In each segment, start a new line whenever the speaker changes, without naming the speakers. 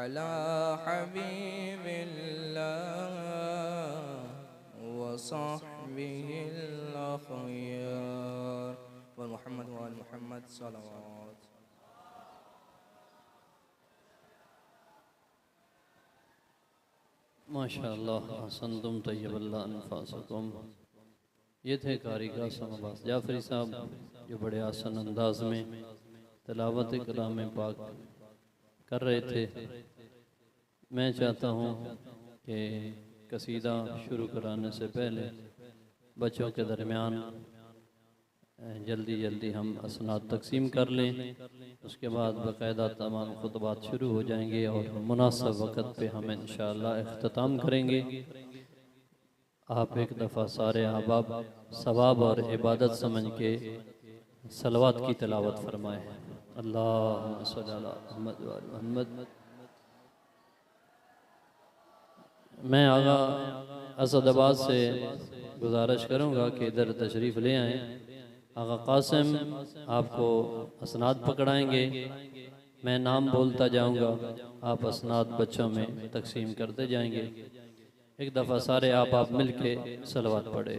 अला हबीबिल्लाह व सहबिहिल अखयार व मुहम्मद व आल मुहम्मद सल्लल्लाहु।
माशाअल्लाह हसनतुम तय्यबल्लाह अनफासकुम। ये थे कारी कासिम अब्बास जाफरी साहब जो बड़े आसान अंदाज में तिलावत कलाम पाक कर रहे थे। मैं चाहता हूँ कि कसीदा शुरू कराने से पहले बच्चों के दरमियान जल्दी हम असनाद तकसीम कर लें। उसके बाद बाकायदा तमाम खुतबात शुरू हो जाएंगे और मुनासिब वक़्त पे हम इंशाअल्लाह इख्तिताम करेंगे। आप एक दफ़ा सारे अहबाब सवाब और इबादत समझ के सलवात की तिलावत फरमाएँ। अल्लाहुम्मा सल्ली अला मुहम्मद व आले मुहम्मद। मैं आगा असदाबाद से गुजारिश करूँगा कि इधर तशरीफ़ ले आएँ। आगा कासिम आपको असनाद पकड़ाएंगे, मैं नाम बोलता जाऊँगा, आप असनाद बच्चों में तकसीम करते जाएंगे। एक दफ़ा सारे आप मिल के सलवात पढ़े।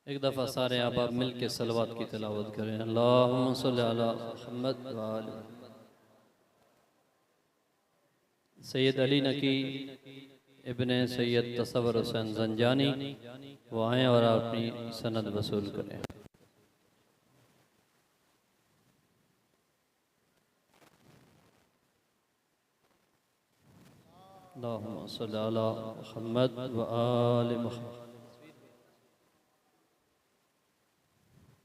एक दफ़ा सारे आप मिल के सलवात की तिलावत करें। अल्लाहुम्मा सल्ली अला मुहम्मद व आले। सैयद अली नकी इब्ने सैयद तसव्वुर हुसैन जंजानी वो आएँ और अपनी सनद वसूल करें। अल्लाहुम्मा सल्ली अला मुहम्मद व आले मुहम्मद।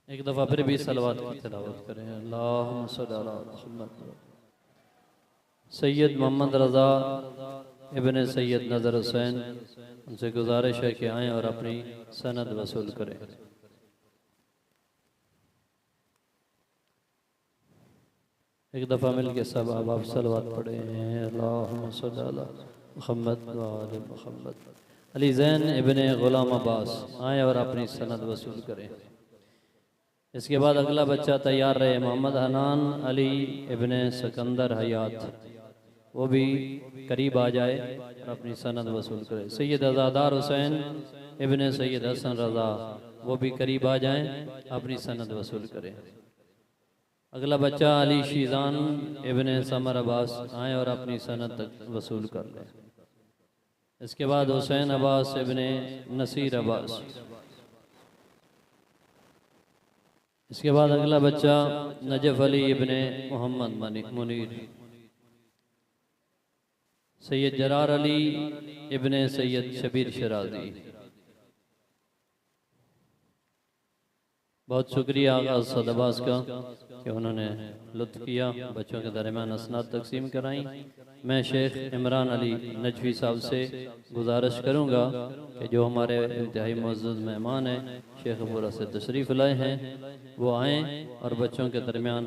एक दफ़ा फिर भी सलवात की तिलावत करें। अल्लाहुम्मा सल्ली अला मुहम्मद। सैयद मोहम्मद रज़ा इब्ने सैयद नज़र हुसैन, उनसे गुजारिश है कि आएँ और अपनी सनद वसूल करें। एक दफ़ा मिल के सब आप सलवात पढ़े। अल्लाहुम्मा सल्ली अला मुहम्मद व आले मुहम्मद। अली ज़ैन इब्ने गुलाम अब्बास आएँ और अपनी सनद वसूल करें। इसके बाद अगला बच्चा तैयार रहे। मोहम्मद हनान अली इब्ने सिकंदर हयात, वो भी करीब आ जाए और अपनी सनद वसूल करे। सैयद अज़ादार हुसैन इब्ने सैयद हसन रज़ा, वो भी करीब आ जाएं, अपनी सनद वसूल करें। अगला बच्चा अली शीज़ान इब्ने समर अब्बास आए और अपनी सनद तक वसूल कर लें। इसके बाद हुसैन अब्बास इब्ने नसीर अब्बास। इसके बाद अगला बच्चा नजफ अली इब्ने मोहम्मद मुनीर। सैयद जरार अली इब्ने सैयद शबीर शराजी। बहुत शुक्रिया आगा सदबास का कि उन्होंने लुत्फ़ किया, बच्चों के दरमियान असनाद तकसीम कराई। मैं शेख इमरान अली नजवी साहब से गुजारिश करूँगा कि जो हमारे इंतहाई मुअज़्ज़ज़ मेहमान हैं, शेखपुरा से तशरीफ़ लाए हैं, वो आएँ और बच्चों के दरमियान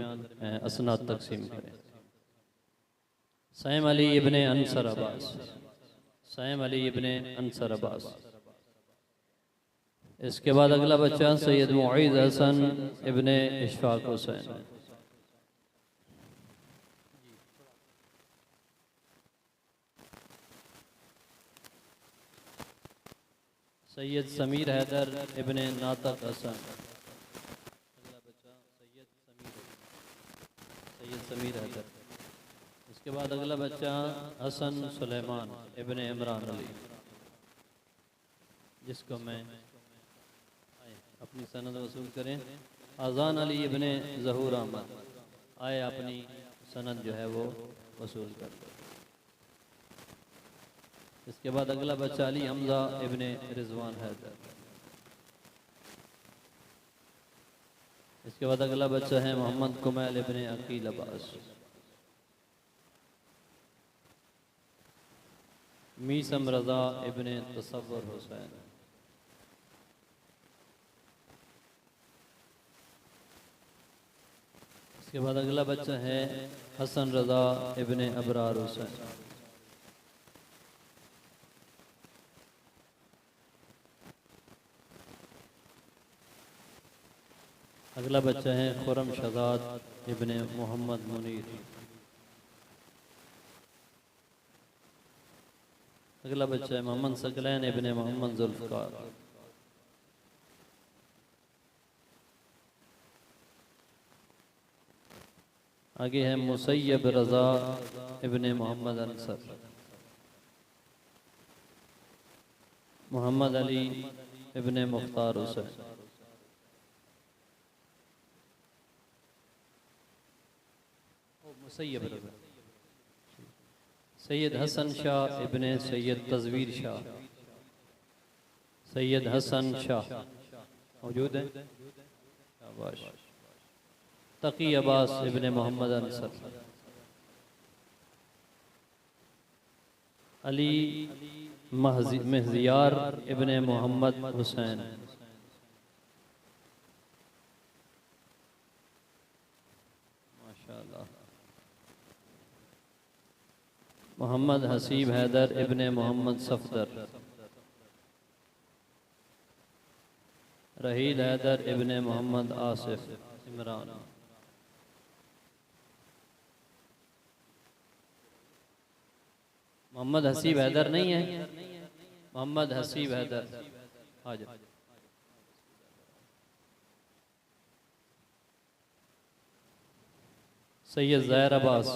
असनाद तकसीम करें। सैम अली इब्ने अंसर अब्बास। सैम अली इब्ने अंसर अब्बास। इसके बाद अगला बच्चा सैयद मुईज़ हसन इब्ने इशफाक हुसैन। सैयद समीर हैदर इब्ने नातक हसन। अगला बच्चा सैयद समीर हैदर। इसके बाद अगला बच्चा हसन सुलेमान इब्ने इमरान अली, जिसको मैं अपनी सनद वसूल करें। अज़ान अली इब्ने ज़हूर अहमद आए, अपनी सनद जो है वो वसूल कर ले। इसके बाद अगला बच्चा अली हमज़ा इब्ने रिजवान हैदर। इसके बाद अगला बच्चा है मोहम्मद कुमैल इब्ने अकील अब्बास। मीसम रज़ा इब्ने तसव्वुर हुसैन। इसके बाद अगला बच्चा है हसन रज़ा इब्ने अबरार हुसैन। अगला बच्चा है खुरम शहजाद इब्ने मोहम्मद मुनीर। अगला बच्चा है मोहम्मद सकलैन इब्ने मोहम्मद जुल्फ़कार। आगे है मुसैयब रज़ा इब्ने मोहम्मद अंसर। मोहम्मद अली इब्ने मुख्तार हुसैन। मुसैयब रज़ा। सैयद हसन शाह इब्ने सैयद तज़वीर शाह। सैयद हसन शाह मौजूद है। शाबाश। तकी अब्बास इब्ने मोहम्मद अंसर। अली महजियार इब्ने मोहम्मद हुसैन। माशाअल्लाह। मोहम्मद हसीब हैदर इब्ने मोहम्मद सफदर। रहील हैदर इब्ने मोहम्मद आसिफ इमरान। मोहम्मद हसीब हैदर नहीं है। मोहम्मद हसीब हैदर आ जाओ। सैयद ज़हर अब्बास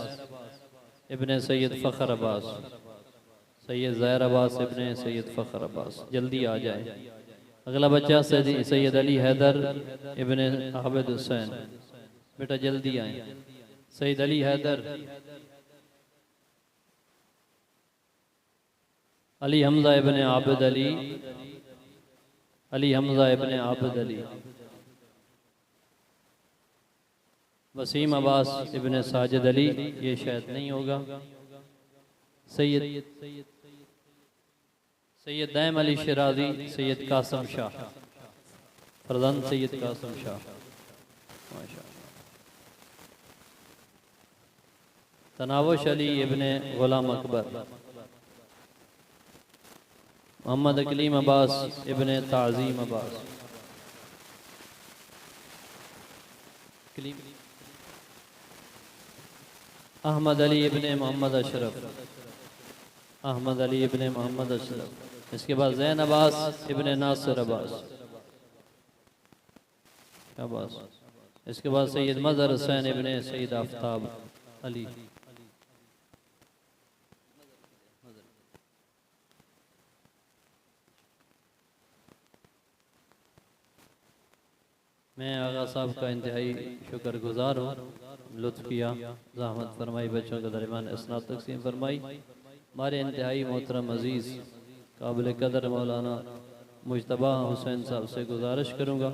इब्ने सैयद फ़खर अब्बास। सैयद ज़हर अब्बास इब्ने सैयद फ़खर अब्बास जल्दी आ जाए। अगला बच्चा सैयद अली हैदर इब्ने आबिद हुसैन। बेटा जल्दी आए। सैयद अली हैदर। अली हमजा इब्ने आबिद अली। अली हमजा इब्ने आबिद अली। वसीम अब्बास इब्ने साजिद अली। ये शायद नहीं होगा। सैयद दैम अली शिराजी। सैयद कासम शाह। फरजंद सैयद कासम शाह। माशाअल्लाह। तनावुश अली इब्ने गुलाम अकबर। मोहम्मद अकलीम अब्बास इब्ने ताज़ीम अब्बास। अहमद अली इब्ने मोहम्मद अशरफ। अहमद अली इब्ने मोहम्मद अशरफ। इसके बाद ज़ैन अब्बास इब्ने नासिर अब्बास। अब्बास। इसके बाद सैयद मज़हर हुसैन इब्ने सैयद आफ्ताब अली। मैं आगा साहब का इंतहाई शुक्रगुजार हूँ। लुत्फ़ किया, ज़हमत फरमाई, बच्चों के दरमियान इसनाद तक़सीम फरमाई। हमारे इंतहाई मोहतरम अज़ीज़ काबिल कदर मौलाना मुज्तबा हुसैन साहब से गुजारिश करूँगा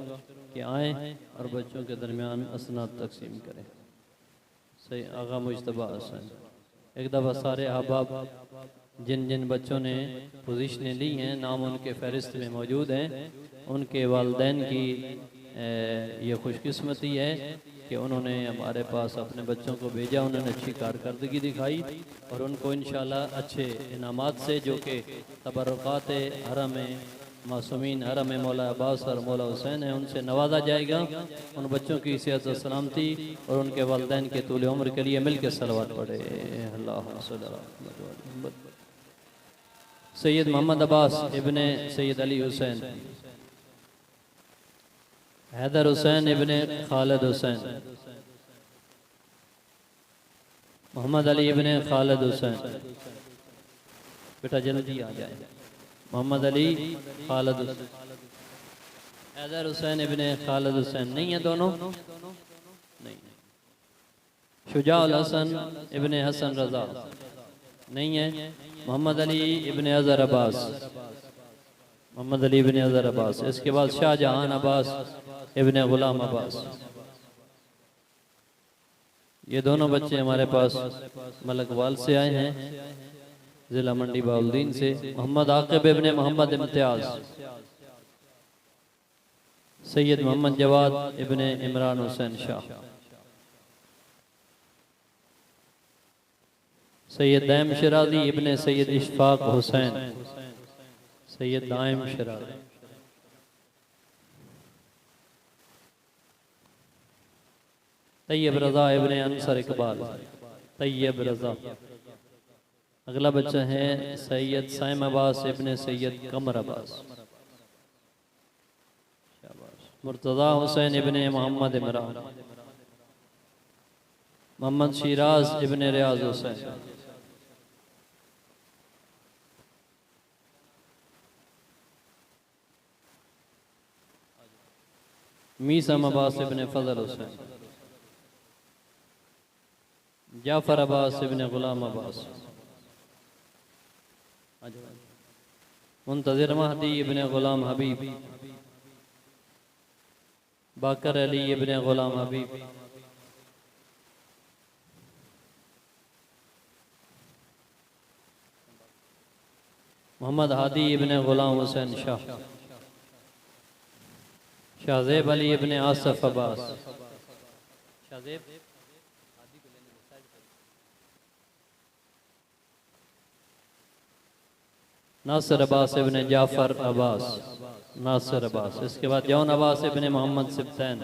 कि आएँ और बच्चों के दरमियान इसनाद तक़सीम करें। सही आगा मुज्तबा हुसैन। एक दफ़ा सारे अहबाब जिन जिन बच्चों ने पोजीशनें ली हैं, नाम उनके फ़हरिस्त में मौजूद हैं, उनके वालिदैन की ये खुशकिस्मती है कि उन्होंने हमारे पास अपने बच्चों को भेजा। उन्होंने अच्छी कारकर्दगी दिखाई और उनको इंशाअल्लाह अच्छे इनामात से, जो कि तबर्रुकात हरम मासूमीन हरम मौला अब्बास और मौला हुसैन है, उनसे नवाजा जाएगा। उन बच्चों की सेहत व सलामती और उनके वालिदैन के तूल उम्र के लिए मिल के सलवात पढ़े। अल्लाहुम्मा सल्ली अला मुहम्मद। सैयद मोहम्मद अब्बास इब्ने सैयद अली हुसैन। हैदर हुसैन इब्ने खालिद हुसैन। मोहम्मद अली इब्ने खालिद हुसैन। बेटा जल्दी आ जाए। मोहम्मद अली खालिद हुसैन। हैदर हुसैन इब्ने खालिद हुसैन नहीं है दोनों? नहीं। शुजाउल हसन इब्ने हसन रज़ा नहीं है। मोहम्मद अली इब्ने अज़हर अब्बास। मोहम्मद अली इब्ने अज़हर अब्बास। इसके बाद शाहजहान अब्बास इब्ने गुलाम अब्बास। ये दोनों बच्चे हमारे पास मलकवाल से आए हैं, जिला मंडी बाउलदीन से। मोहम्मद आकिब इब्ने मोहम्मद इम्तियाज, सैयद मोहम्मद जवाद इब्ने इमरान हुसैन शाह, सैयद दाइम शराजी इब्ने सैयद इशफाक हुसैन, सैयद दाइम शराजी। तैयब रजा इब्ने अंसर इकबाल, तैयब रजा। अगला बच्चा है सैयद साइम अब्बास इब्ने सैयद कमर अब्बास, मुर्तज़ा हुसैन इब्ने मोहम्मद इमरान, मोहम्मद शिराज इब्ने रियाज हुसैन, मीसम अब्बास इब्ने फजल हुसैन, जाफर अब्बास इब्ने गुलाम अब्बास, मुंतज़िर महदी इब्ने गुलाम हबीब, बाकर अली इब्ने गुलाम हबीब, मोहम्मद हादी इब्ने गुलाम हुसैन शाह, शाहजेब अली इब्ने आसफ अब्बास, नासिर अब्बास इब्ने जाफर अब्बास, नासिर अब्बास। इसके बाद जौन अब्बास इब्ने मोहम्मद सिब्तैन,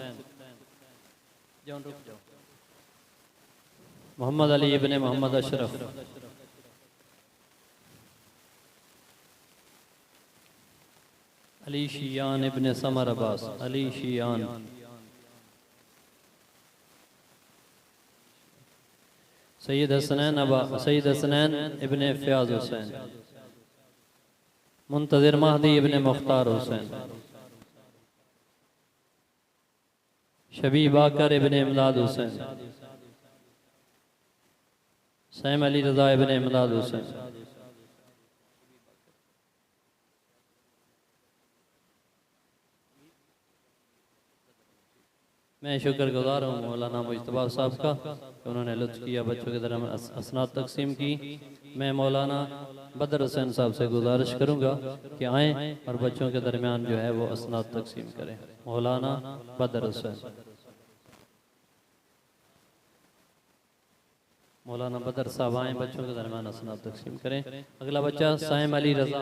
मोहम्मद अली इब्ने मोहम्मद अशरफ, अली शियान इब्ने समर अब्बास, अली शियान, सैयद हसनैन अब्बास, सैयद हसनैन इब्ने फयाज हुसैन, मुंतज़िर महदी इब्ने मुख्तार हुसैन, शबी बाकर इब्ने इमदाद हुसैन, सैम अली रजा इब्ने इमदाद हुसैन, मैं शुक्रगुजार हूँ मौलाना मुज्तबा साहब का कि उन्होंने लुत्फ़ किया, बच्चों के दरमियान असनाद तकसीम की। मैं मौलाना बदर हुसैन साहब से गुजारिश करूँगा कि आएँ और बच्चों के दरमियान जो है वो असनाद तकसीम करें। मौलाना बदर हुसैन, मौलाना बदर साहब आएँ, बच्चों के दरमियान असनाद तकसीम करें। अगला बच्चा साइम अली रजा,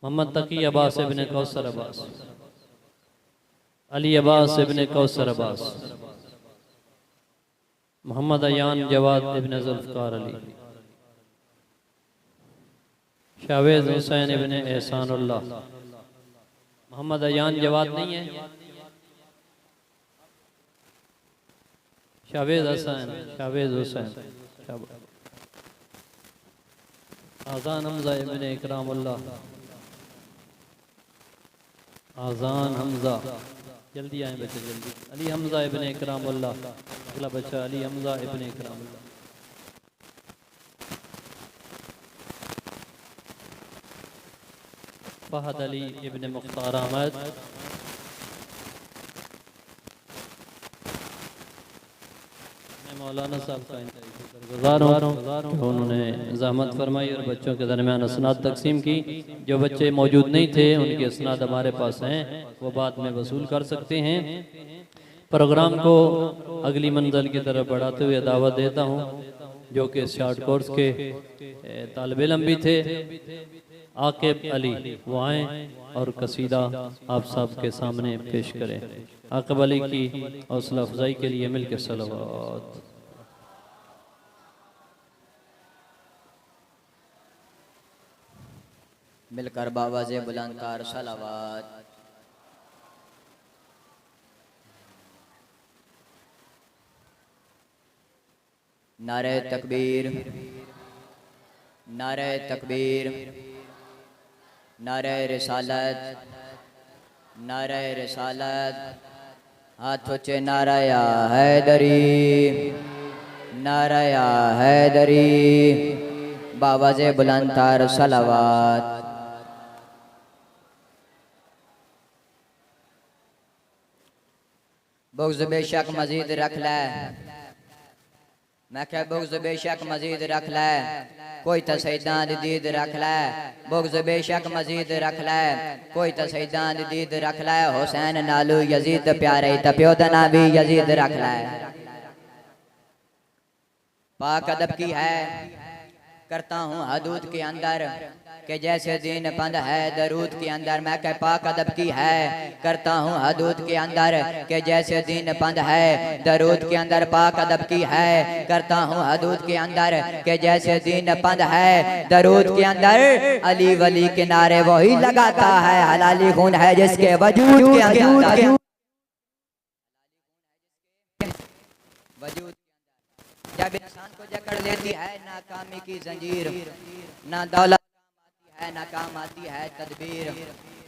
मोहम्मद तकी अब्बास इब्ने कौसर अब्बास, अली अब्बास इब्ने कौसर अब्बास, मोहम्मद अयान जवाद इब्ने जुल्फ़कार अली, शावेज़ हुसैन इब्ने एहसानुल्लाह। मोहम्मद अयान जवाद नहीं है, शावेज़ हसन, शावेज़ हुसैन। आज़ान हमज़ा इब्ने इकरामुल्लाह, आज़ान हमज़ा, जल्दी आए बच्चे जल्दी। अली हमज़ा इब्ने इकरामुल्लाह, अगला बच्चा अली हमज़ा इब्ने इकरामुल्लाह। फहद अली इब्ने मुख्तार अहमद, मैं मौलाना साहब का गुज़ार हूँ, उन्होंने ज़हमत फरमाई और बच्चों के दरमियान असनाद तकसीम की। जो बच्चे मौजूद नहीं थे उनके असनाद हमारे पास हैं, वो बाद में वसूल कर सकते हैं। प्रोग्राम को अगली मंजिल की तरफ बढ़ाते हुए दावत देता हूँ, जो कि शॉर्ट कोर्स के तालिब इल्म भी थे, आकिब अली, वो आएँ और कसीदा आप सब के सामने पेश करें। आकिब अली की हौसला अफजाई के लिए मिल के सलावत।
मिलकर बाबा से बुलंदकार सलावत। नारे तकबीर, नारे तकबीर, नारे रिसालत, नारे रिसालत। हाथ ऊंचे नाराया हैदरी, नाराया हैदरी। बाबा से बुलंदकार सलावत। बुग़्ज़ बेशक मजीद रख ले, मैं कह बुग़्ज़ बेशक मजीद रख ले, कोई तो सैयदां दी दीद रख ले, बुग़्ज़ बेशक मजीद रख ले, कोई तो सैयदां दी दीद रख ले, हुसैन नालू यजीद प्यारे तपियो दा नाम भी यजीद रख ले। पाक अदब की है करता हूँ हदूद के अंदर कि जैसे दीन पंद है दरूद के अंदर, मैं कह पाक अदब की है करता हूँ हदूद के अंदर कि जैसे दीन पंद है दरूद के अंदर, पाक अदब की है करता हूँ हदूद के अंदर कि जैसे दीन पंद है दरूद के अंदर। अली वली के नारे वही लगाता है, हलाली खून है जिसके वजूद के अंदर, वजूद जब इंसान को जकड़ लेती है नाकामी की जंजीर, ना दौलत है ना काम आती है तदबीर।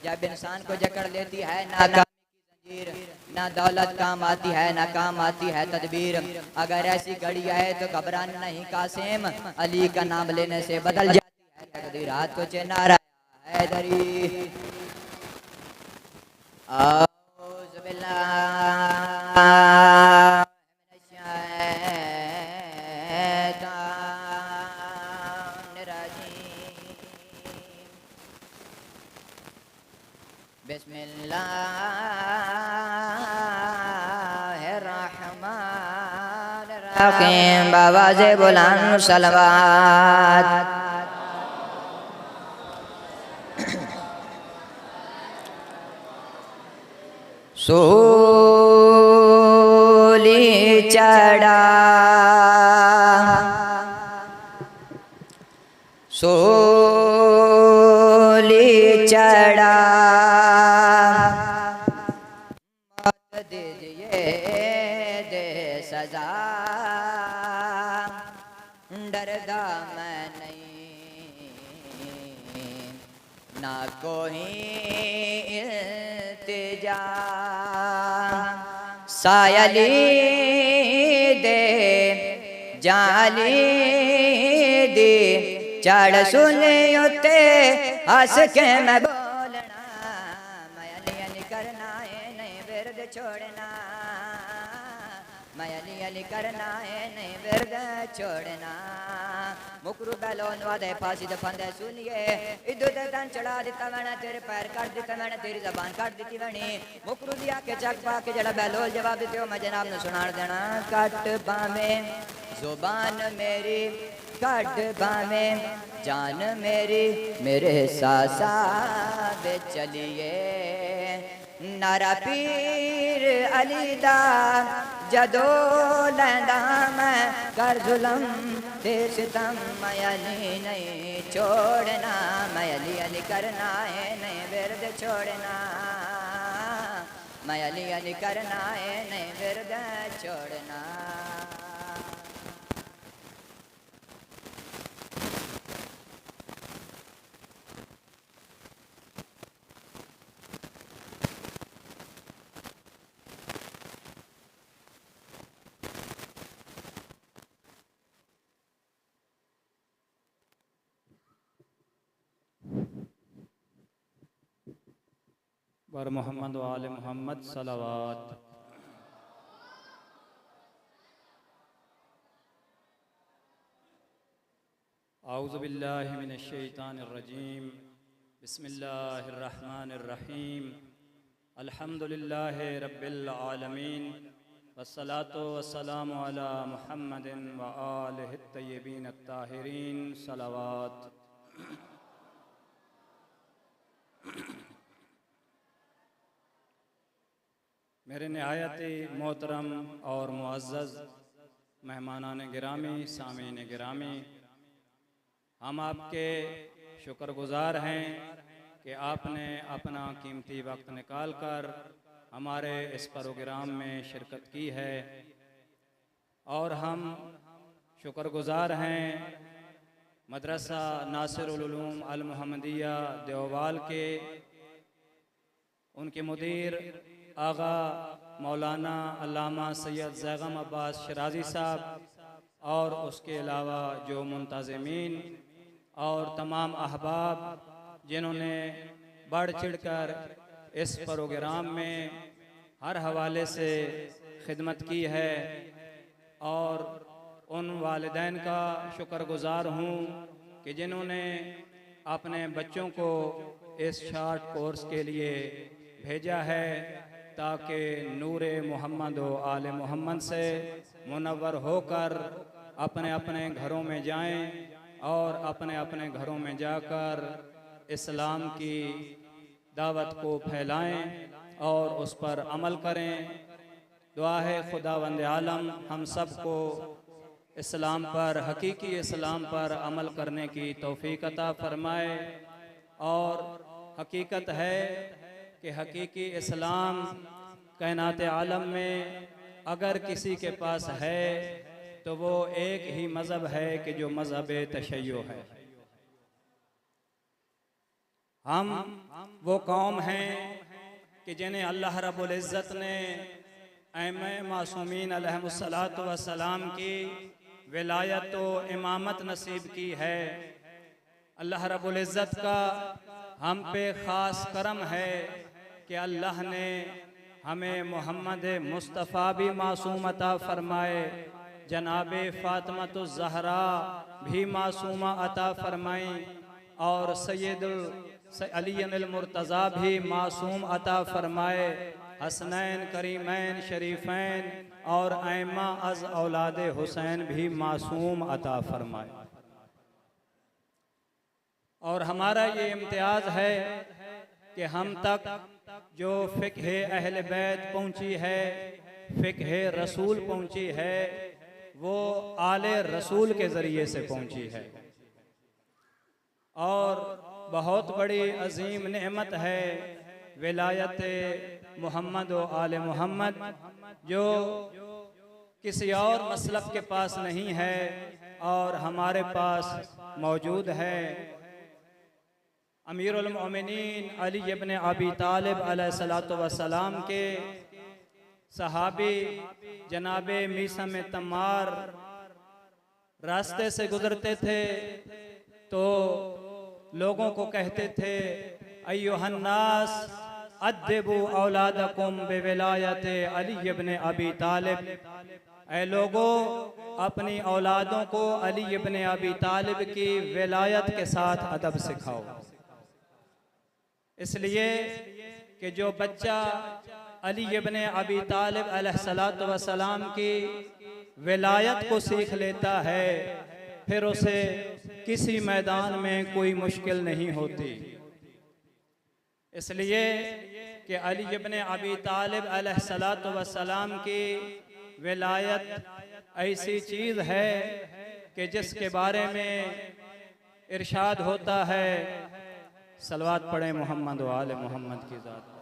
जब इंसान को जकड़ लेती है नाकामी की जंजीर, ना दौलत काम आती है ना काम आती है तदबीर। अगर ऐसी घड़ी है तो घबराना नहीं कासिम, अली का नाम लेने से बदल जाती है तकदीर। हाथ को नारा हैदरी। औज़ु बिल्लाह बिस्मिल्लाहिर्रहमानिर्रहीम बावाज़े बुलंद सलवात। सूली चढ़ा सूली चढ़ा मौत दीजिए दे सजा, डरदा मैं नहीं ना कोई इल्तिजा, सायली दे जाली दे चढ़ सुने उते हंस के मैं बोलना, मैं अली अली करना है नहीं बिरद छोड़ना, मैं अली अली करना है नहीं बिरद छोड़ना। मुकरू बैलोन वादे फांसी दे फंदे सुनिए, इधर ते तन चढ़ा दिता मैंने तेरे पैर काट दिता मैंने तेरी जबान काट दी बनी। मुकरू दिया के चक पा के जड़ा बैलोल जवाब देते हो मैं जनाब ने सुना देना। कट बामे जुबान मेरी कट बामे जान मेरी मेरे सासा बे चलिए, नारा पीर अली दा जदो लैंदा मैं कर जुलम ते सितम, मैं अली नहीं छोड़ना, मैं अली अली करना है नहीं बिरद छोड़ना, मैं अली अली करना है नहीं बिरद छोड़ना।
बर मोहम्मद व आले मोहम्मद सलावत। औज़ु बिल्लाहि मिनश शैतानिर रजीम, बिस्मिल्लाहिर्रहमानिर्रहीम, अल्हम्दुलिल्लाहि रब्बिल आलमीन, वस्सलातु वस्सलामु अला मुहम्मदिन व आलिहि तय्यबीन अत्ताहिरीन सलावत। मेरे नहायती मोहतरम और मुअज़्ज़ज़ मेहमानान गिरामी, सामीन गिरामी, हम आपके शुक्रगुज़ार हैं कि आपने अपना कीमती वक्त निकाल कर हमारे इस प्रोग्राम में शिरकत की है। और हम शुक्रगुज़ार हैं मदरसा नासिरुल उलूम अल मुहम्मदिया देवबाल के उनके मुदीर आगा मौलाना अल्लामा सैयद ज़ैगम अब्बास शराजी साहब और उसके अलावा जो मुंतज़मीन और तमाम अहबाब जिन्होंने बढ़ चढ़ कर इस प्रोग्राम में
हर हवाले से खिदमत की है और उन वालिदैन का शुक्रगुजार हूँ कि जिन्होंने अपने बच्चों को इस शॉर्ट कोर्स के लिए भेजा है ताकि नूरे मोहम्मद व आले मोहम्मद से मुनव्वर होकर अपने अपने घरों में जाएं और अपने अपने घरों में जाकर इस्लाम की दावत को फैलाएं और उस पर अमल करें। दुआ है खुदावंद आलम हम सब को इस्लाम पर, हकीकी इस्लाम पर अमल करने की तौफीक अता फरमाए। और हकीकत है कि हकीकी इस्लाम कायनात आलम में अगर किसी के पास है तो वो एक ही मज़हब है कि जो मज़हब तशय्यो है। हम वो कौम हैं कि जिन्हें अल्लाह रब्बुल इज़्ज़त ने ऐमे मासूमीन अलैहिमुस्सलातु वस्सलाम की विलायत व इमामत नसीब की है। अल्लाह रब्बुल इज़्ज़त का हम पे ख़ास करम है कि अल्लाह ने हमें मोहम्मद मुस्तफ़ा भी मासूम अता फरमाए, जनाबे फ़ातिमतुज़ ज़हरा भी मासूमा अता फरमाई और सैयदुल अलीयुल मुर्तज़ा भी मासूम अता फरमाए। हसनैन करीमैन शरीफैन और ऐमा अज़ औलाद हुसैन भी मासूम अता फरमाए। और हमारा ये इम्तियाज़ है कि हम तक जो फ़िक़्ह अहले बैत पहुँची है, फ़िक़्ह रसूल पहुँची है, वो आले रसूल के ज़रिए से पहुँची है। और बहुत बड़ी अजीम नेमत है विलायत मोहम्मद व आले मोहम्मद, जो किसी और मसलक के पास नहीं है और हमारे पास मौजूद है। अमीरुल मोमिनीन अली इब्न अबी तालिब अलैहिस्सलातु वस्सलाम के सहाबी जनाबे मीसम तम्मार रास्ते से गुजरते थे तो लोगों को कहते थे, अय्युहन्नास अद्दिबु औलादकुम बिविलायत अली इब्न अबी तालिब, ऐ लोगों अपनी औलादों को अली इब्न अबी तालिब की विलायत के साथ अदब सिखाओ। इसलिए कि जो बच्चा अली इब्न अबी तालिब अलैहिस्सलातु वस्सलाम की विलायत को सीख लेता है फिर उसे किसी मैदान में कोई मुश्किल नहीं होती। इसलिए कि अली इब्न अबी तालिब अलैहिस्सलातु वस्सलाम की विलायत ऐसी चीज़ है कि जिसके बारे में इरशाद होता है, सलवात पढ़े मोहम्मद व आले मोहम्मद की ज़ात।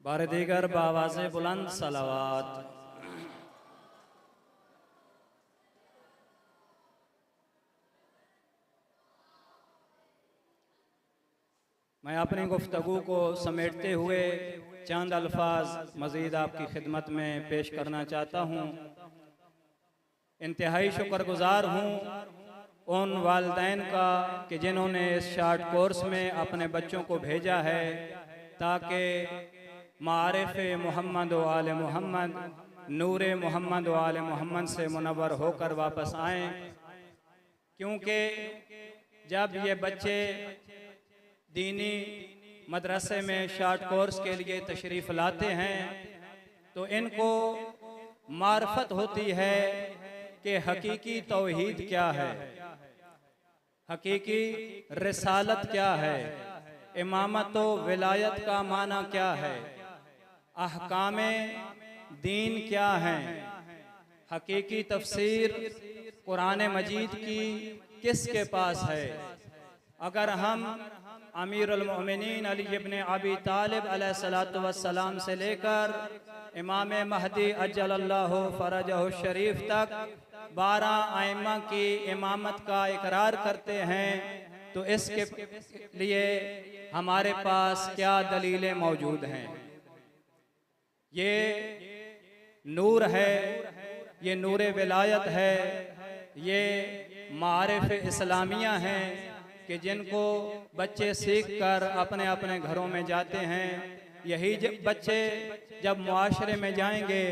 बार दीगर बावाज़े बुलंद सलावात। मैं अपनी गुफ्तगू को समेटते हुए चंद अल्फाज मज़ीद आपकी खिदमत में पेश करना चाहता हूँ। इंतहाई शुक्रगुजार हूँ उन वालिदैन का कि जिन्होंने इस शॉर्ट कोर्स में अपने बच्चों को भेजा है ताकि मारिफ़ मोहम्मद व आले मोहम्मद, नूरे मोहम्मद व आले मोहम्मद से मुनव्वर होकर वापस आएँ। क्योंकि जब ये बच्चे दीनी मदरसे में शॉर्ट कोर्स के लिए तशरीफ़ लाते हैं तो इनको मार्फत होती है कि हकीकी तौहीद क्या है, हकीकी रिसालत क्या है, इमामत व विलायत का माना क्या है, अहकामे दीन क्या हैं, हकीकी तफसीर कुरान मजीद की किसके पास है। अगर हम अमीरुल मोमिनीन अली इब्न अबी तालिब अलैहिस्सलातु वस्सलाम से लेकर इमाम महदी अज्जलल्लाहु फरजहु शरीफ तक 12 आइम्मा की इमामत का इकरार करते हैं, तो इसके लिए हमारे पास क्या दलीलें मौजूद हैं। ये नूर है, ये नूर विलायत है, ये मारिफ इस्लामिया हैं कि जिनको बच्चे सीख कर अपने अपने घरों में जाते हैं। यही बच्चे जब मुआशरे में जाएंगे,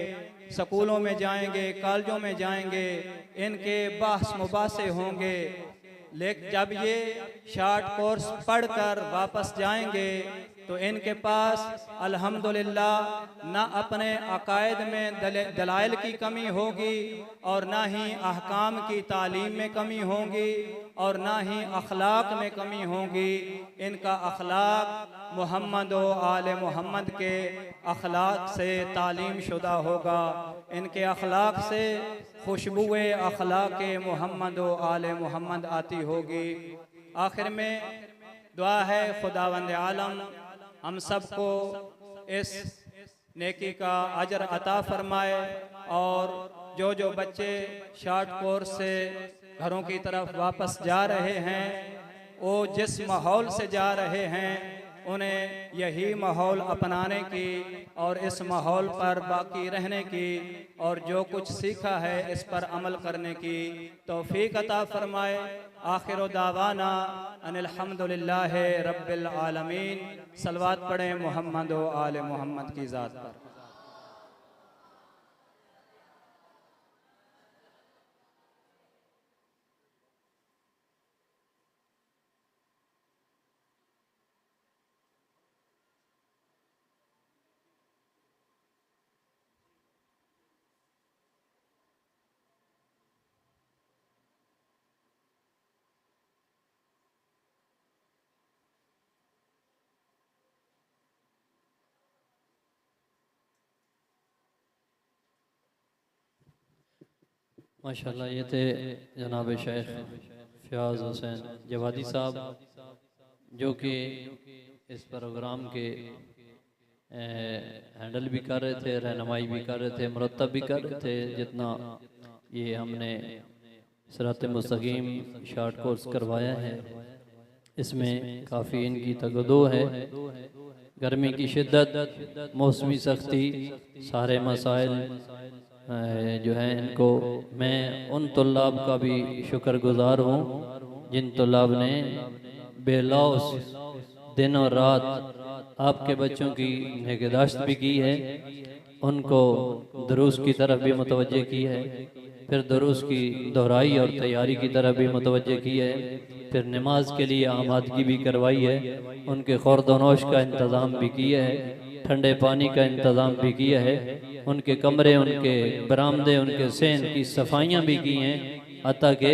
स्कूलों में जाएंगे, कॉलेजों में जाएंगे, इनके बहस मुबासे होंगे। लेकिन जब ये शॉर्ट कोर्स पढ़कर वापस जाएंगे तो इनके पास अल्हम्दुलिल्लाह ना अपने अकायद में दलाइल की कमी होगी और ना ही अहकाम की तालीम में कमी होगी और ना ही अखलाक में कमी होगी। इनका अखलाक मोहम्मद व आले मोहम्मद के अखलाक से तालीम शुदा होगा। इनके अखलाक से खुशबुए अखलाक मोहम्मद व आले मोहम्मद आती होगी। आखिर में दुआ है खुदावंद आलम हम सबको इस नेकी का अजर अता फरमाए और जो बच्चे शॉर्ट कोर्स से घरों की तरफ वापस जा रहे हैं, वो जिस माहौल से जा रहे हैं उन्हें यही माहौल अपनाने की और इस माहौल पर बाकी रहने की और जो कुछ सीखा है इस पर अमल करने की तौफीक अता फरमाए। आखिर दावाना अनिल हम्दुलिल्लाहि रब्बिल आलमीन। सलवात पढ़ें मोहम्मद व आले मोहम्मद की ज़ात पर।
माशाल्लाह ये थे जनाब शेख फ़याज़ हुसैन जवादी साहब, जो कि इस प्रोग्राम के हैंडल भी कर रहे थे, रहनुमाई भी कर रहे थे, मुरतब भी कर रहे थे। जितना ये हमने सिरात मुस्तकीम शॉर्ट कोर्स करवाया है, इसमें काफ़ी इनकी तगदो है। गर्मी की शिद्दत, मौसमी सख्ती, सारे मसाइल जो है इनको मैं उन तुल्लाब का भी शुक्रगुजार हूँ जिन तुल्लाब ने बेलौस दिन और रात आपके बच्चों की निगहदाश्त भी की है, उनको दुरूस की तरफ भी मुतवज्जे की है, फिर दुरूस की दोहराई और तैयारी की तरफ भी मुतवज्जे की है, फिर नमाज के लिए आमादगी भी करवाई है, उनके खुर्द-ओ-नोश का इंतज़ाम भी किया है, ठंडे पानी का इंतज़ाम भी किया है, उनके कमरे, उनके बरामदे, उनके सेन की सफाइयाँ भी की हैं। हत्ता के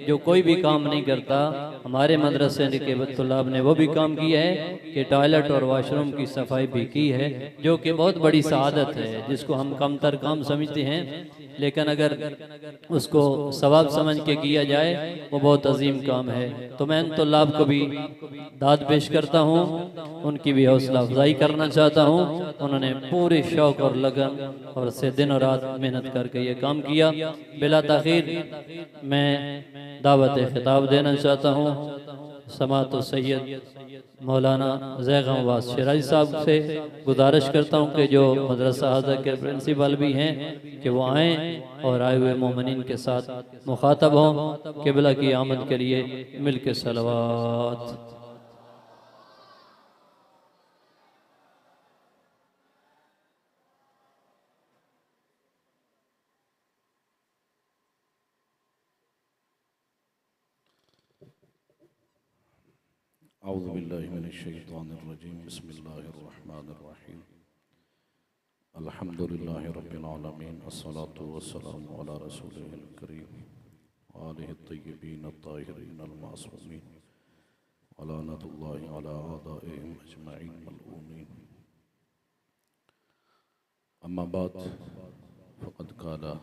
जो कोई भी काम नहीं करता, हमारे मदरसे के तुल्लाब ने वो भी काम किया है कि टॉयलेट और वाशरूम की सफाई भी की है, जो कि बहुत बड़ी सआदत है, जिसको हम कम तर काम समझते हैं, लेकिन अगर उसको सवाब समझ के किया जाए वो बहुत अजीम काम है। तो मैं इन तुल्लाब को भी दाद पेश करता हूँ, उनकी भी हौसला अफजाई करना चाहता हूँ। उन्होंने पूरे शौक़ और लगन और से दिन और रात मेहनत करके ये काम किया। बिला ताख़ीर मैं दावत खिताब देना चाहता हूँ समातो सैयद मौलाना ज़ैग़म अब्बास शिराज़ी साहब से गुजारिश करता हूँ कि जो मदरसा हाज़ा के प्रिंसिपल भी हैं कि वो आएँ और आए हुए मोमिनीन के साथ मुखातब हों। क़िबला की आमद के लिए मिल के सलवात।
औज़ु बिल्लाहि मिनश शैतानिर रजीम। बिस्मिल्लाहिर रहमानिर रहीम। अल्हम्दुलिल्लाहि रब्बिल आलमीन। अस्सलातु वस्सलामु अला रसूलिहिल करीम व आलिहि तय्यबीन अत्ताहिरीन अल-मासूमीन व लानतुल्लाहि अला आदाइहिम अजमईन मलऊनीन। अम्मा बाद फ़क़द क़ाला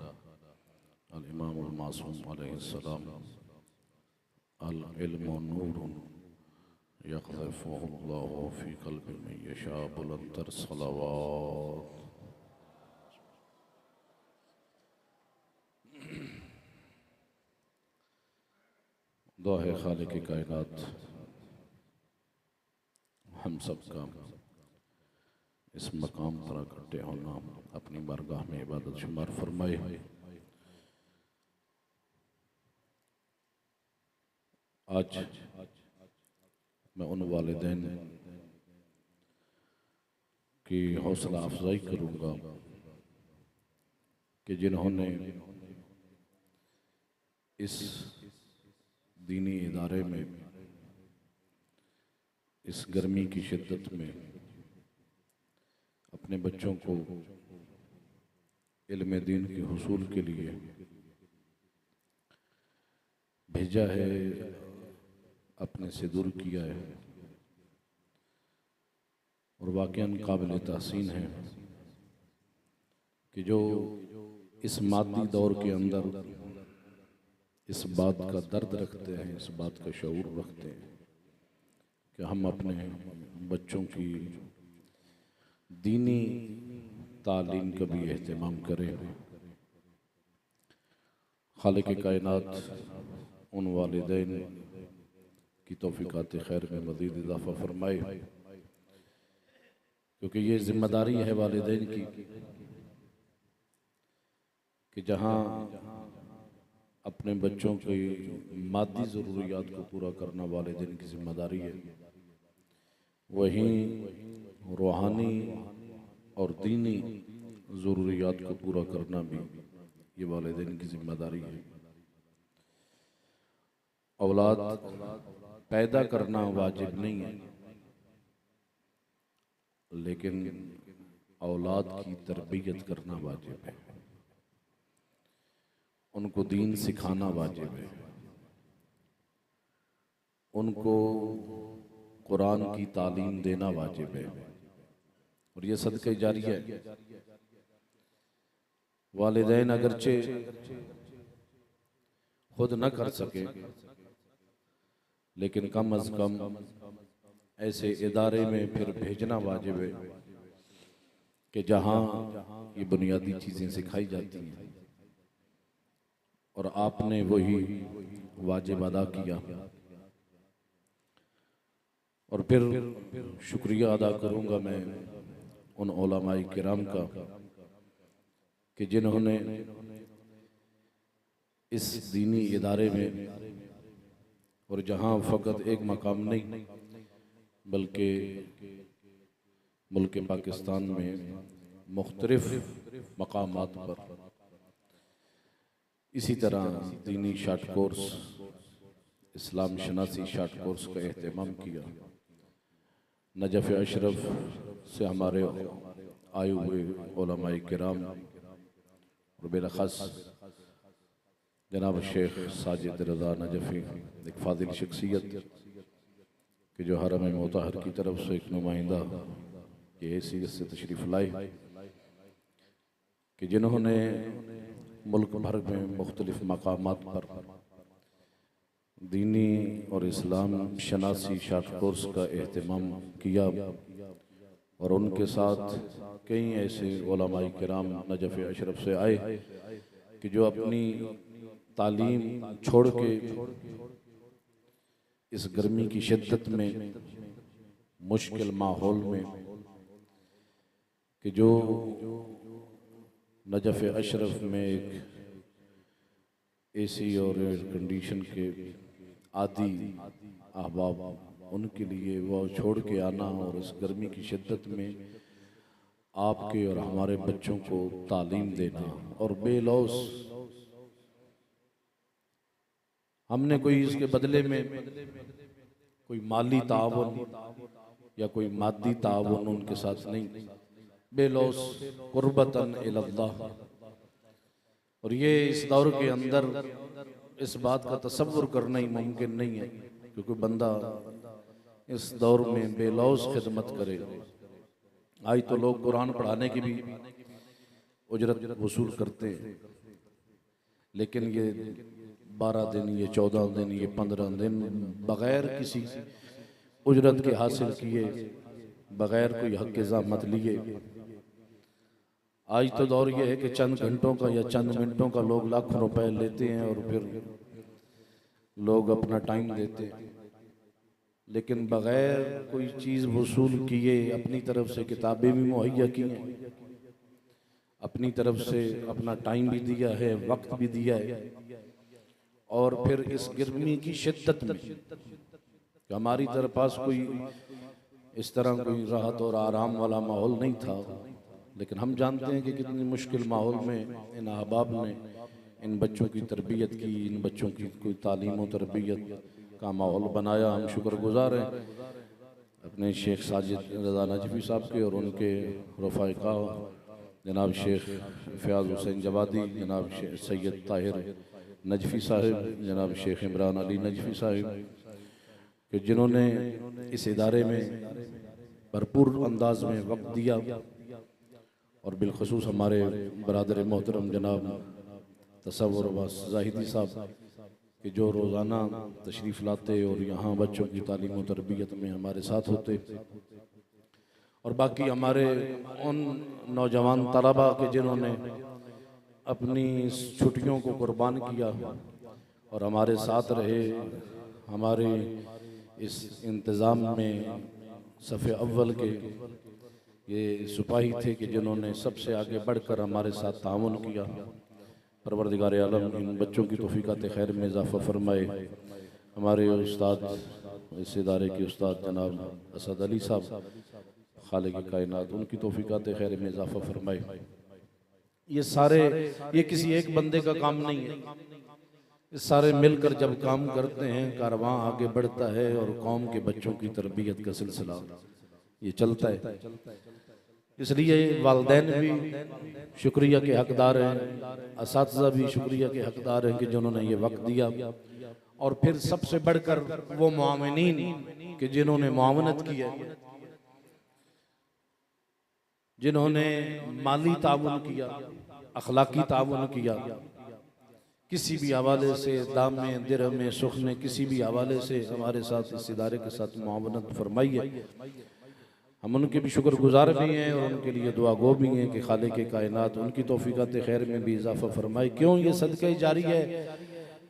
अल-इमामुल मासूम अलैहिस्सलाम अल-इल्मु नूरुन यक़ज़िफ़ुहुल्लाहु फ़ी क़ल्बि मन यशा बुलंदतर सलावात। दुआ है खालिक़ कायनात हम सब का इस मकाम पर इकट्ठे होना अपनी बारगाह में इबादत शुमार फरमाए। आज मैं उन वालिदैन की हौसला अफजाई करूँगा कि जिन्होंने इस दीनी इदारे में इस गर्मी की शिद्दत में अपने बच्चों को इल्म दीन के हुसूल के लिए भेजा है, अपने से दूर किया है। और वाक़ईन काबिल तहसीन है कि जो इस मादी दौर के अंदर इस बात का दर्द रखते हैं, इस बात का शऊर रखते हैं कि हम अपने बच्चों की दीनी तालीम का भी एहतमाम करें। खालिक़ कायनात उन वालिदैन की तौफ़ीक़ात खैर में मज़ीद इजाफ़ा फरमाए, क्योंकि ये ज़िम्मेदारी है वालिदैन की कि जहाँ अपने बच्चों की मादी ज़रूरियात को पूरा करना वालिदैन की ज़िम्मेदारी है, वहीं रूहानी और दीनी ज़रूरियात को पूरा करना भी ये वालिदैन की ज़िम्मेदारी है। औलाद पैदा करना वाजिब नहीं है, लेकिन औलाद की तरबियत करना वाजिब है। उनको दीन सिखाना वाजिब है, उनको कुरान की तालीम देना वाजिब है। और ये सदक़े जारिया है। वालिदैन अगरचे खुद न कर सके, लेकिन कम अज़ कम ऐसे इदारे में फिर भेजना वाजिब है कि जहाँ ये बुनियादी चीज़ें सिखाई जाती हैं। और आपने वही वाजिब अदा किया। और फिर शुक्रिया अदा करूँगा मैं उन उलमाए किराम का कि जिन्होंने इस दीनी इदारे में, और जहाँ फ़कत एक मकाम नहीं बल्कि मुल्क पाकिस्तान में मुख्तलिफ मकामात पर इसी तरह दीनी शार्ट कोर्स, इस्लाम शनासी शार्ट कोर्स का एहतमाम किया। नजफ़ अशरफ से हमारे आए हुए उलमाए किराम और बिलख़ास जनाब शेख साजिद रज़ा नजफ़ी, एक फ़ाज़िल शख्सियत कि जो हरम मोतहर की तरफ से एक नुमाइंदा की हैसियत से तशरीफ़ लाए, कि जिन्होंने मुल्क भर में मुख्तलिफ मकामात पर दीनी और इस्लाम शनासी शार्ट कोर्स का एहतमाम किया। और उनके साथ कई ऐसे उलमाए किराम नजफ़ अशरफ से आए कि जो अपनी तालीम छोड़ के इस गर्मी की शिद्दत में, मुश्किल माहौल में, कि जो नजफ़ अशरफ में एक एसी और एयर कंडीशन के आदि अहबाब, उनके लिए वो छोड़ के आना और इस गर्मी की शिद्दत में आपके और हमारे बच्चों को तालीम देना। और बेलौस हमने कोई इसके बदले में कोई माली ताउन या कोई मादी ताउन उनके साथ नहीं, बेलौस कुर्बतन इलल्लाह। और ये इस दौर के अंदर इस बात का तसव्वुर करना ही मुमकिन नहीं है, क्योंकि बंदा इस दौर में बेलौस खिदमत करे। आज तो लोग कुरान पढ़ाने की भी उजरत वसूल करते हैं, लेकिन ये 12 दिन, ये 14 दिन, ये 15 दिन बग़ैर किसी उजरत के हासिल किए, बग़ैर कोई हक़ ज़ामत लिए। आज तो दौर ये है कि चंद घंटों का या चंद मिनटों का लोग लाखों रुपए लेते हैं और फिर लोग अपना टाइम देते हैं, लेकिन बग़ैर कोई चीज़ वसूल किए अपनी तरफ से किताबें भी मुहैया की हैं, अपनी तरफ से अपना टाइम भी दिया है, वक्त भी दिया है। और फिर इस गर्मी की शिद्दत में कि हमारी तरफ पास कोई इस तरह कोई राहत और आराम वाला माहौल नहीं था, लेकिन हम जानते हैं कि कितनी मुश्किल माहौल में इन अहबाब ने इन बच्चों की तरबियत की, इन बच्चों की कोई तालीम और तरबियत का माहौल बनाया। हम शुक्रगुजार हैं अपने शेख साजिद रज़ा नजफी साहब के और उनके रफ़ाक़ा जनाब शेख फ़याज़ हुसैन जवादी, जनाब सैयद ताहिर नजफी साहब, जनाब शेख इमरान अली नजफी साहब, कि जिन्होंने इस इदारे में भरपूर अंदाज में वक्त दिया। और बिलखसूस हमारे बरादर मोहतरम जनाब तसव्वुर अब्बास ज़ाहिदी साहब कि जो रोज़ाना तशरीफ़ लाते और यहाँ बच्चों की तालीम और तरबियत में हमारे साथ होते। और बाकी हमारे उन नौजवान तलबा के जिन्होंने अपनी छुट्टियों को कुर्बान किया और हमारे साथ रहे, हमारे इस इंतज़ाम में सफ़े अव्वल के ये सिपाही थे कि जिन्होंने सबसे आगे बढ़कर हमारे साथ ताउन किया। परवरदिगार आलम इन बच्चों की तौफ़ीक़ात खैर में इजाफ़ा फरमाए। हमारे उस्ताद, इस इदारे के उस्ताद जनाब असद अली साहब खालिक कायनात, उनकी तौफ़ीक़ात खैर में इजाफ़ा फरमाए। ये सारे, ये किसी एक बंदे का काम नहीं है, ये सारे मिलकर जब काम करते हैं कारवां आगे बढ़ता है और कौम के बच्चों की तरबियत का सिलसिला ये चलता है। इसलिए वालिदैन भी शुक्रिया के हकदार हैं, असातिज़ा भी शुक्रिया के हकदार हैं कि जिन्होंने ये वक्त दिया। और फिर सबसे बढ़कर वो मुआविनीन कि जिन्होंने मुआवनत की है, जिन्होंने माली ताउन किया, अखलाकी ताउन किया, किसी भी हवाले से दाम में, दिरहम में, सुख में, किसी भी हवाले से हमारे साथ इस इदारे के साथ मुआवनत फरमाई है। हम उनके भी शुक्रगुजार भी हैं और उनके लिए दुआ गो भी हैं कि खालिक कायनात उनकी तौफ़ीक़ात खैर में भी इजाफ़ा फरमाए। क्यों? ये सदका जारी है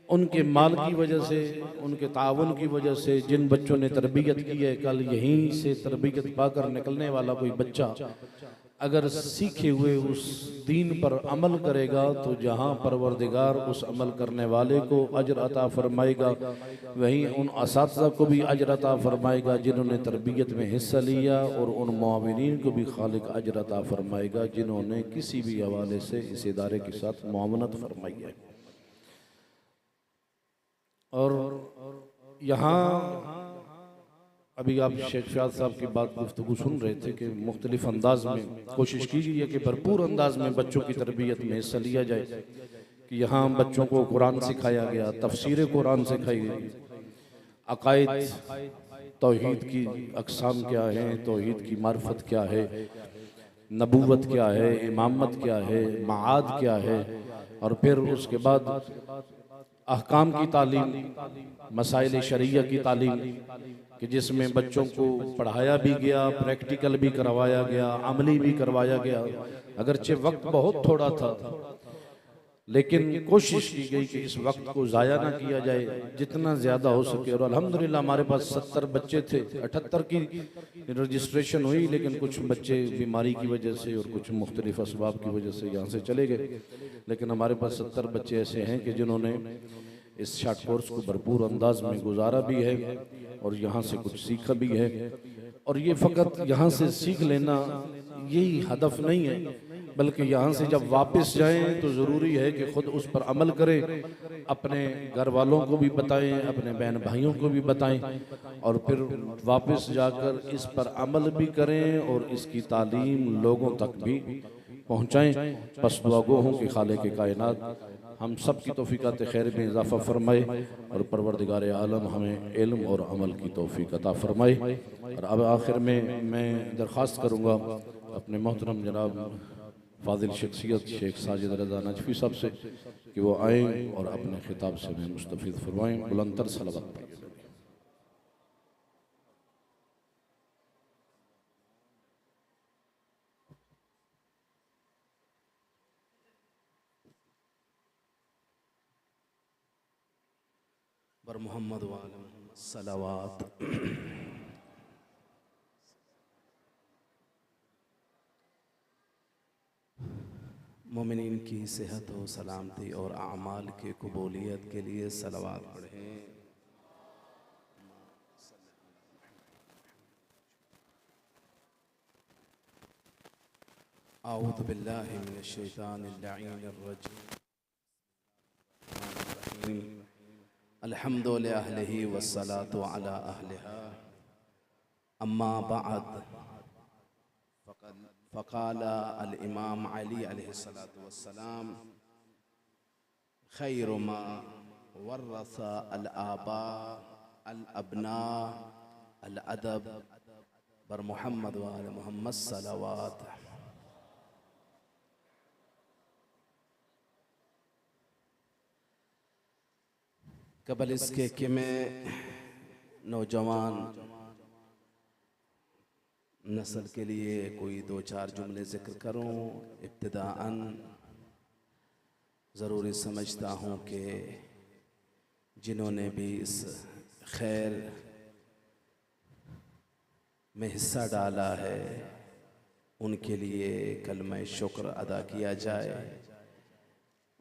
उनके माल की वजह से, उनके ताउन की वजह से। जिन बच्चों ने तरबियत की है, कल यहीं से तरबियत पाकर निकलने वाला कोई बच्चा अगर सीखे हुए उस दीन पर अमल करेगा तो जहाँ परवरदिगार उस अमल करने वाले को अजर अता फरमाएगा, वहीं उन असातिज़ा को भी अजर अता फरमाएगा जिन्होंने तरबियत में हिस्सा लिया, और उन मुआविनीन को भी खालिक अजर अता फरमाएगा जिन्होंने किसी भी हवाले से इस इदारे के साथ मुआवनत फरमाई है। और यहाँ अभी आप शेख फ़याज़ साहब की बात गुफ्तगू सुन रहे थे कि मुख्तलिफ अंदाज में कोशिश की गई है कि भरपूर अंदाज में बच्चों की तरबियत में हिस्सा लिया जाए। कि यहाँ बच्चों को कुरान सिखाया गया, तफसीर कुरान सिखाई गई, अकायद तौहीद की अक़साम क्या हैं, तौहीद की मार्फत क्या है, नबूवत क्या है, इमामत क्या है, माआद क्या है, और फिर उसके बाद अहकाम की तालीम, मसाइल शरिया की तालीम कि जिसमें बच्चों को पढ़ाया भी गया, प्रैक्टिकल भी करवाया गया, अमली भी करवाया गया। अगरचे वक्त बहुत थोड़ा था, लेकिन कोशिश की गई कि इस वक्त को ज़ाया ना किया जाए, जितना ज़्यादा हो सके। और अल्हम्दुलिल्लाह हमारे पास 70 बच्चे थे, 78 की रजिस्ट्रेशन हुई, लेकिन कुछ बच्चे बीमारी की वजह से और कुछ मुख्तलिफ असबाब की वजह से यहाँ से चले गए। लेकिन हमारे पास 70 बच्चे ऐसे हैं कि जिन्होंने इस शॉर्ट कोर्स को भरपूर अंदाज में गुजारा भी है और यहाँ से कुछ सीखा भी है। और ये फ़कत यहाँ से सीख लेना यही हदफ नहीं है, बल्कि यहाँ से जब वापस जाएं तो ज़रूरी है कि ख़ुद उस पर अमल करें, अपने घर वालों को भी बताएं, अपने बहन भाइयों को भी बताएं, और फिर वापस जाकर इस पर अमल भी करें और इसकी तालीम लोगों तक भी पहुँचाएँ। बस दुआ गो हूँ कि खालिक कायनात हम सब की तौफ़ीक़ात खैर में इजाफ़ा फरमाए और परवरदिगार आलम हमें इल्म और अमल की तौफ़ीक़ अता फरमाए। और अब आखिर में मैं दरख्वास्त करूँगा अपने मोहतरम जनाब फाजिल शख्सियत शेख साजिद रज़ा नजफी साहब से कि वो आएँ और अपने खिताब से हमें मुस्तफ़ीद फरमाएँ। बुलंदतर सलावत। बर मोहम्मद वाले सलावात। मोमिनीन की सेहत व सलामती और आमाल की कबूलियत के लिए सलावात पढ़ें। आऊज़ु बिल्लाहि मिनश शैतानिर रजीम। अल्हम्दुलिल्लाहि अहलिही वस्सलातु अला अहलिहा। अम्मा बअद फ़क़ाल अल इमाम अली अलैहिस्सलातु वस्सलाम खैरु मा वर्रस अल आबा अल अबना अल अदब बर मोहम्मद व आले मोहम्मद सलावात। कबल इसके कि मैं नौजवान नस्ल के लिए कोई दो चार जुमले ज़िक्र करूं, इब्तिदाअन ज़रूरी समझता हूं कि जिन्होंने भी इस खैर में हिस्सा डाला है उनके लिए कलमा शुक्र अदा किया जाए।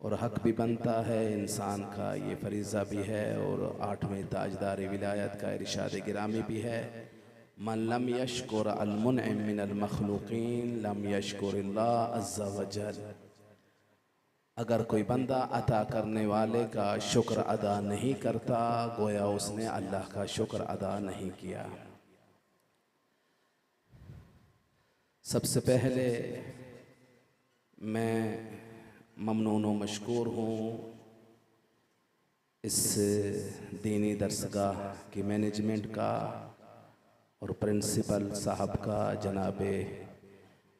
और हक भी बनता है इंसान का, ये फरीज़ा भी है और 8वें ताजदार विलायत का इरशाद गिरामी भी है, मन लम यशकुर अल मुनइम मिनल मखलूकीन लम यशकुरिल्लाह अज़्ज़ा वजल। अगर कोई बंदा अता करने वाले का शुक्र अदा नहीं करता, गोया उसने अल्लाह का शुक्र अदा नहीं किया। सबसे पहले मैं ममनून व मशकूर हूँ इस दीनी दरसगाह की मैनेजमेंट का और प्रिंसिपल साहब का, जनाब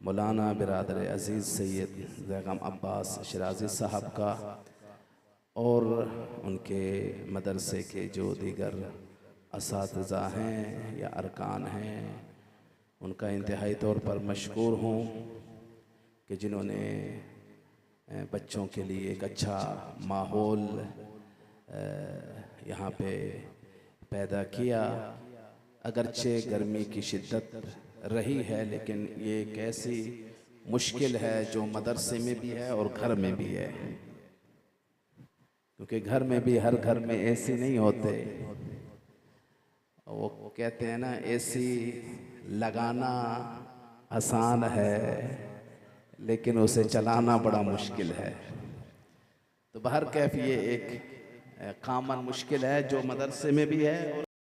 मौलाना बिरादर अज़ीज़ सैयद ज़ैगम अब्बास शिराज़ी साहब का, और उनके मदरसे के जो दीगर असातिज़ा हैं या अरकान हैं उनका इंतहाई तौर पर मशकूर हूँ कि जिन्होंने बच्चों के लिए एक अच्छा माहौल यहाँ पे पैदा किया। अगरचे गर्मी की शिद्दत रही है, लेकिन ये एक ऐसी मुश्किल है जो मदरसे में भी है और घर में भी है, क्योंकि घर में भी हर घर में एसी नहीं होते। वो कहते हैं ना, एसी लगाना आसान है लेकिन उसे चलाना बड़ा मुश्किल है। तो बहर कैफ ये एक कॉमन मुश्किल है जो मदरसे में भी है।